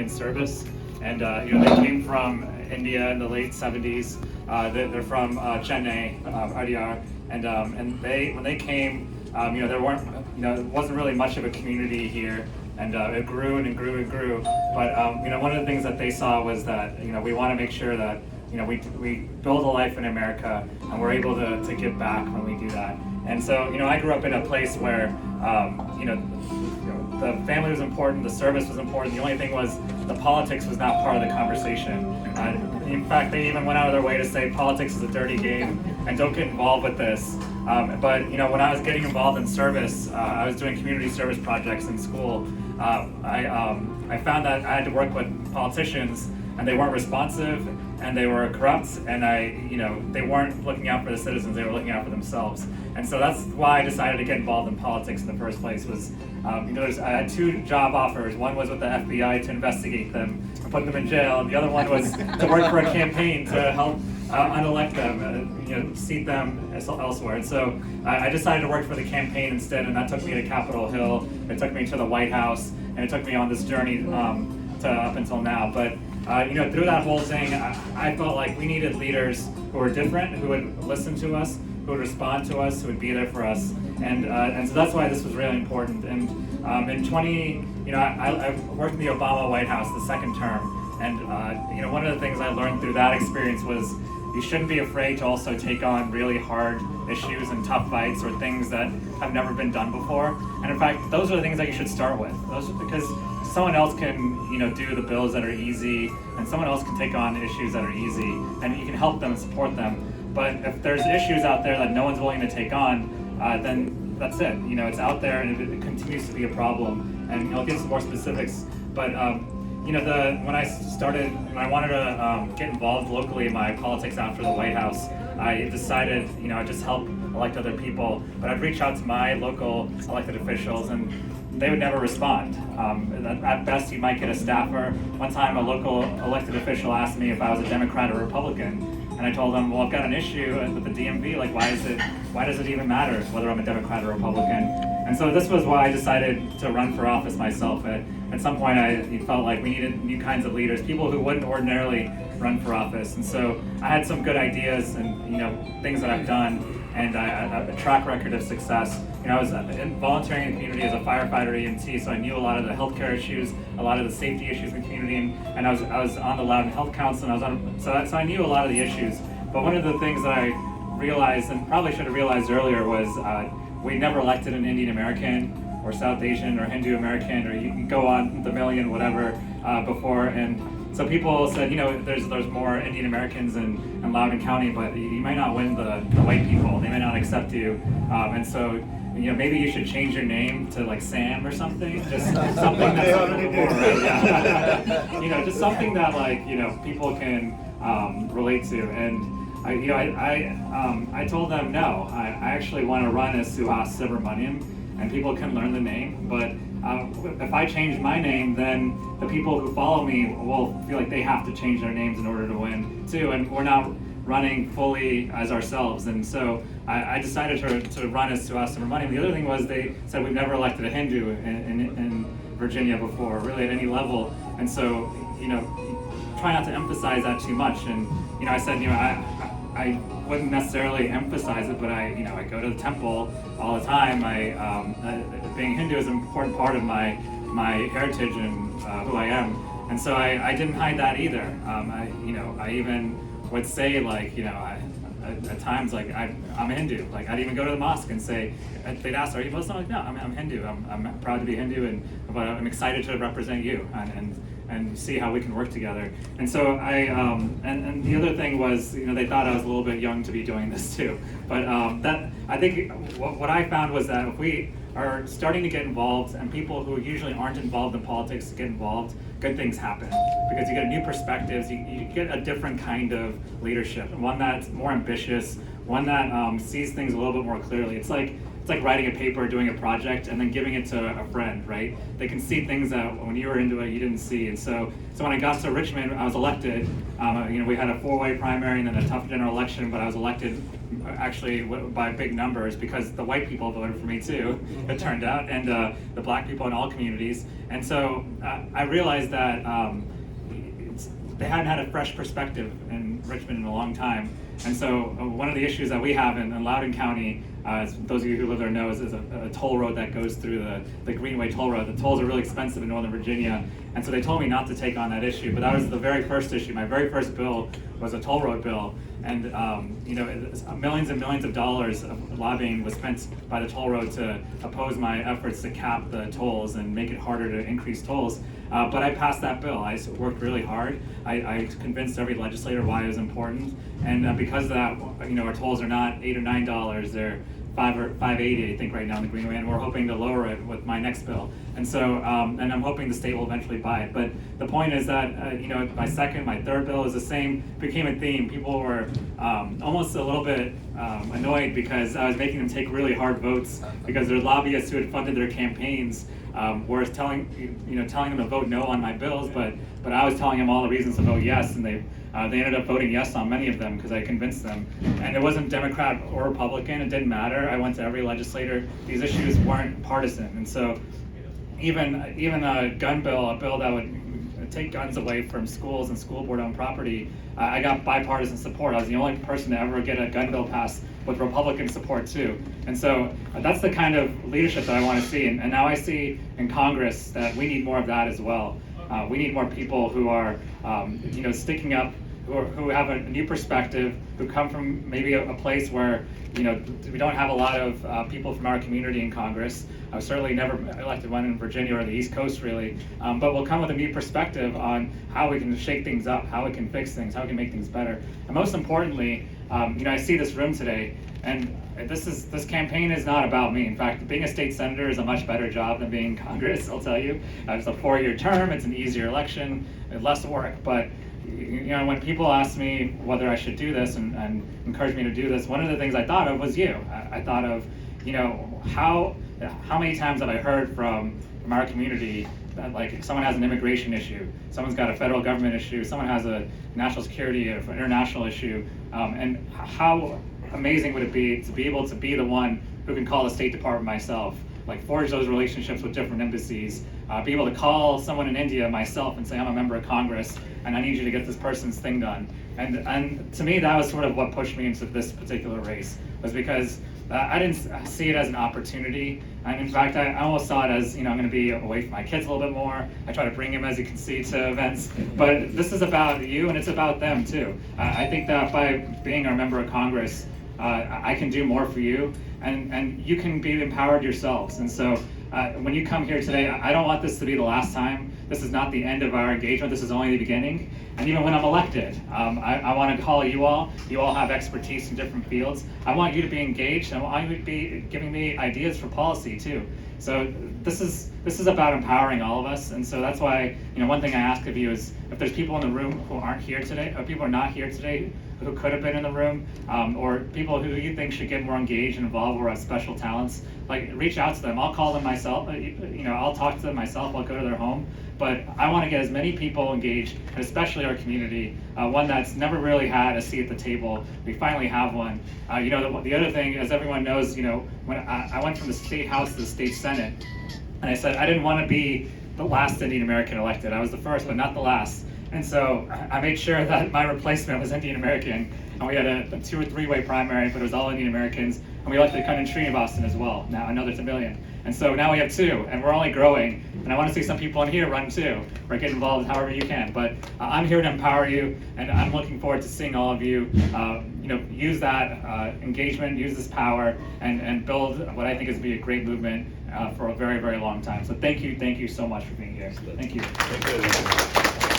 in service, and they came from India in the late 70s. They're from Chennai, RDR, and when they came, there weren't, it wasn't really much of a community here, and it grew and grew and grew. But one of the things that they saw was that we want to make sure that we build a life in America, and we're able to give back when we do that. And so I grew up in a place where the family was important, the service was important. The only thing was the politics was not part of the conversation. In fact, they even went out of their way to say politics is a dirty game and don't get involved with this. But when I was getting involved in service, I was doing community service projects in school. I found that I had to work with politicians, and they weren't responsive, and they were corrupt, and they weren't looking out for the citizens, they were looking out for themselves. And so that's why I decided to get involved in politics in the first place. I had 2 job offers. One was with the FBI to investigate them and put them in jail, and the other one was to work for a campaign to help unelect them, seat them elsewhere. And so I decided to work for the campaign instead, and that took me to Capitol Hill, it took me to the White House, and it took me on this journey to up until now. But through that whole thing, I felt like we needed leaders who were different, who would listen to us, who would respond to us, who would be there for us, and so that's why this was really important. And I worked in the Obama White House the second term, and one of the things I learned through that experience was you shouldn't be afraid to also take on really hard issues and tough fights or things that have never been done before. And in fact, those are the things that you should start with. Because someone else can, do the bills that are easy, and someone else can take on issues that are easy, and you can help them and support them. But if there's issues out there that no one's willing to take on, then that's it. It's out there, and it continues to be a problem. And I'll get some more specifics. But when I wanted to get involved locally in my politics after the White House, I decided, I'd just help elect other people, but I'd reach out to my local elected officials, and they would never respond. At best, you might get a staffer. One time, a local elected official asked me if I was a Democrat or Republican, and I told them, well, I've got an issue with the DMV. Like, why does it even matter whether I'm a Democrat or Republican? And so this was why I decided to run for office myself. At some point, I felt like we needed new kinds of leaders, people who wouldn't ordinarily run for office. And so I had some good ideas and things that I've done, and a track record of success. I was volunteering in the community as a firefighter EMT, so I knew a lot of the healthcare issues, a lot of the safety issues in the community, and I was on the Loudoun Health Council, and so I knew a lot of the issues. But one of the things that I realized, and probably should have realized earlier, was we never elected an Indian American or South Asian or Hindu American, or you can go on the million, whatever, before. And so people said, there's more Indian Americans in Loudoun County, but you might not win the white people. They may not accept you. And so, maybe you should change your name to like Sam or something. Just something that's a little more, yeah. Just something that people can relate to. And I told them no. I actually want to run as Suhas Subramanyam, and people can learn the name. But if I change my name, then the people who follow me will feel like they have to change their names in order to win too. And we're not running fully as ourselves. And so I decided to run as Suhas Subramanyam. The other thing was they said we've never elected a Hindu in Virginia before, really at any level. And so, try not to emphasize that too much. And, I said, I wouldn't necessarily emphasize it, but I go to the temple all the time. Being Hindu is an important part of my heritage and who I am. And so I didn't hide that either. I even would say at times I'm a Hindu. Like I'd even go to the mosque and say, they'd ask, are you Muslim? I'm like, no, I'm Hindu. I'm proud to be Hindu, but I'm excited to represent you and see how we can work together. And so and the other thing was, they thought I was a little bit young to be doing this too. But I think what I found was that if we are starting to get involved, and people who usually aren't involved in politics get involved, good things happen, because you get new perspectives, you get a different kind of leadership, one that's more ambitious, one that sees things a little bit more clearly. It's like writing a paper, doing a project, and then giving it to a friend, right? They can see things that when you were into it, you didn't see. And so when I got to Richmond, I was elected. We had a 4-way primary and then a tough general election, but I was elected actually by big numbers, because the white people voted for me too, it turned out, and the black people in all communities. And so I realized that they hadn't had a fresh perspective in Richmond in a long time. And so one of the issues that we have in Loudoun County, as those of you who live there know, is a toll road that goes through the Greenway toll road. The tolls are really expensive in Northern Virginia, and so they told me not to take on that issue. But that was the very first issue. My very first bill was a toll road bill, and millions and millions of dollars of lobbying was spent by the toll road to oppose my efforts to cap the tolls and make it harder to increase tolls. But I passed that bill. I worked really hard. I convinced every legislator why it was important, and because of that, our tolls are not $8 or $9; they're $5 or $5.80, I think, right now in the Greenway, and we're hoping to lower it with my next bill. And so, and I'm hoping the state will eventually buy it. But the point is that, my third bill is the same, became a theme. People were almost a little bit annoyed because I was making them take really hard votes because their lobbyists who had funded their campaigns were telling them to vote no on my bills, but I was telling them all the reasons to vote yes, and they ended up voting yes on many of them because I convinced them. And it wasn't Democrat or Republican, it didn't matter. I went to every legislator. These issues weren't partisan. And so even a gun bill, a bill that would take guns away from schools and school board owned property, I got bipartisan support. I was the only person to ever get a gun bill passed with Republican support too. And so that's the kind of leadership that I want to see. And now I see in Congress that we need more of that as well. We need more people who are sticking up, who have a new perspective, who come from maybe a place where we don't have a lot of people from our community in Congress. I've certainly never elected one in Virginia or the East Coast really, but we'll come with a new perspective on how we can shake things up, how we can fix things, how we can make things better. And most importantly, I see this room today, and this campaign is not about me. In fact, being a state senator is a much better job than being in Congress, I'll tell you. It's a 4-year term, it's an easier election, less work, but when people ask me whether I should do this and encourage me to do this, one of the things I thought of was you. I thought of, how many times have I heard from our community that, like, someone has an immigration issue, someone's got a federal government issue, someone has a national security or international issue, and how amazing would it be to be able to be the one who can call the State Department myself, like forge those relationships with different embassies, be able to call someone in India myself and say, I'm a member of Congress and I need you to get this person's thing done. And to me, that was sort of what pushed me into this particular race, was because I didn't see it as an opportunity. And in fact, I almost saw it as, I'm going to be away from my kids a little bit more. I try to bring them, as you can see, to events. But this is about you, and it's about them too. I think that by being a member of Congress, I can do more for you, and you can be empowered yourselves. And so when you come here today, I don't want this to be the last time. This is not the end of our engagement. This is only the beginning. And even when I'm elected, I want to call you all. You all have expertise in different fields. I want you to be engaged. I want you to be giving me ideas for policy too. So this is about empowering all of us. And so that's why, one thing I ask of you is, if there's people in the room who aren't here today, or people who are not here today who could have been in the room, or people who you think should get more engaged and involved or have special talents, reach out to them. I'll call them myself. I'll talk to them myself. I'll go to their home. But I want to get as many people engaged, and especially our community, one that's never really had a seat at the table. We finally have one. The other thing, as everyone knows, when I went from the state house to the state senate, and I said I didn't want to be the last Indian American elected. I was the first, but not the last. And so I made sure that my replacement was Indian American, and we had a 2- or 3-way primary, but it was all Indian Americans, and we elected Kundan Srinivasan as well, now another Tamilian. And so now we have 2, and we're only growing, and I want to see some people in here run too, or get involved however you can. But I'm here to empower you, and I'm looking forward to seeing all of you, use that engagement, use this power, and build what I think is going to be a great movement for a very, very long time. So thank you so much for being here. Thank you.